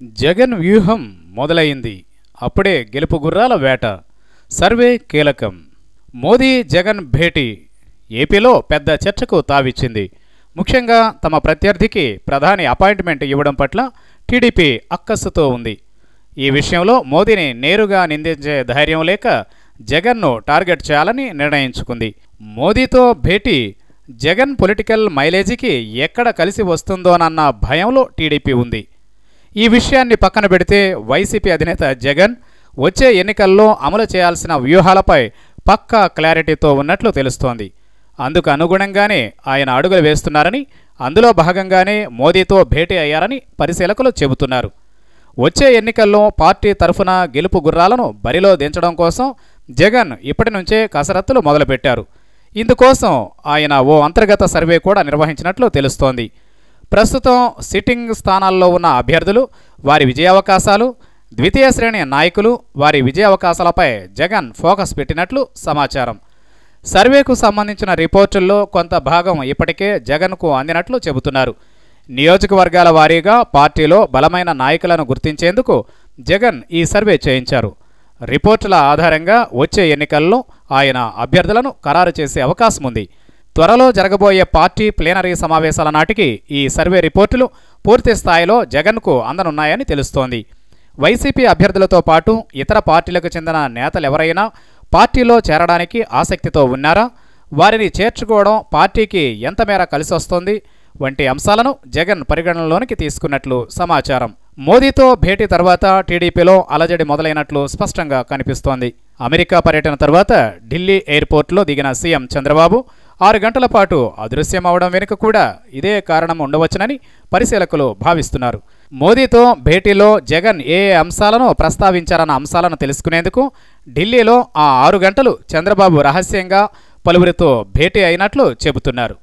జగన్ వ్యూహం మొదలైంది. అప్పుడే గెలుపు గుర్రాల వేట. సర్వే కీలకం. మోదీ జగన్ భేటీ ఏపీలో పెద్ద చర్చకు తావిచ్చింది. ముఖ్యంగా తమ ప్రత్యర్థికి ప్రధాని అపాయింట్మెంట్ ఇవ్వడం పట్ల టీడీపీ అక్కస్సుతో ఉంది. ఈ విషయంలో మోదీని నేరుగా నిందించే ధైర్యం లేక జగన్ను టార్గెట్ చేయాలని నిర్ణయించుకుంది. మోదీతో భేటీ జగన్ పొలిటికల్ మైలేజీకి ఎక్కడ కలిసి వస్తుందోనన్న భయంలో టీడీపీ ఉంది. ఈ విషయాన్ని పక్కన పెడితే వైసీపీ అధినేత జగన్ వచ్చే ఎన్నికల్లో అమలు చేయాల్సిన వ్యూహాలపై పక్కా క్లారిటీతో ఉన్నట్లు తెలుస్తోంది. అందుకు అనుగుణంగానే ఆయన అడుగులు వేస్తున్నారని, అందులో భాగంగానే మోదీతో భేటీ అయ్యారని పరిశీలకులు చెబుతున్నారు. వచ్చే ఎన్నికల్లో పార్టీ తరఫున గెలుపు గుర్రాలను బరిలో దించడం కోసం జగన్ ఇప్పటి నుంచే కసరత్తులు మొదలుపెట్టారు. ఇందుకోసం ఆయన ఓ అంతర్గత సర్వే కూడా నిర్వహించినట్లు తెలుస్తోంది. ప్రస్తుతం సిట్టింగ్ స్థానాల్లో ఉన్న అభ్యర్థులు, వారి విజయావకాశాలు, ద్వితీయ శ్రేణి నాయకులు, వారి విజయావకాశాలపై జగన్ ఫోకస్ పెట్టినట్లు సమాచారం. సర్వేకు సంబంధించిన రిపోర్టుల్లో కొంత భాగం ఇప్పటికే జగన్కు అందినట్లు చెబుతున్నారు. నియోజకవర్గాల వారీగా పార్టీలో బలమైన నాయకులను గుర్తించేందుకు జగన్ ఈ సర్వే చేయించారు. రిపోర్టుల ఆధారంగా వచ్చే ఎన్నికల్లో ఆయన అభ్యర్థులను ఖరారు చేసే అవకాశం ఉంది. త్వరలో జరగబోయే పార్టీ ప్లీనరీ సమావేశాల నాటికి ఈ సర్వే రిపోర్టులు పూర్తి స్థాయిలో జగన్కు అందనున్నాయని తెలుస్తోంది. వైసీపీ అభ్యర్థులతో పాటు ఇతర పార్టీలకు చెందిన నేతలెవరైనా పార్టీలో చేరడానికి ఆసక్తితో ఉన్నారా, వారిని చేర్చుకోవడం పార్టీకి ఎంత మేర కలిసొస్తోంది వంటి అంశాలను జగన్ పరిగణనలోనికి తీసుకున్నట్లు సమాచారం. మోదీతో భేటీ తర్వాత టీడీపీలో అలజడి మొదలైనట్లు స్పష్టంగా కనిపిస్తోంది. అమెరికా పర్యటన తర్వాత ఢిల్లీ ఎయిర్పోర్ట్లో దిగిన సీఎం చంద్రబాబు 6 గంటల పాటు అదృశ్యమవడం వెనుక కూడా ఇదే కారణం ఉండవచ్చునని పరిశీలకులు భావిస్తున్నారు. మోదీతో భేటీలో జగన్ ఏ అంశాలను ప్రస్తావించారన్న అంశాలను తెలుసుకునేందుకు ఢిల్లీలో ఆ 6 గంటలు చంద్రబాబు రహస్యంగా పలువురితో భేటీ అయినట్లు చెబుతున్నారు.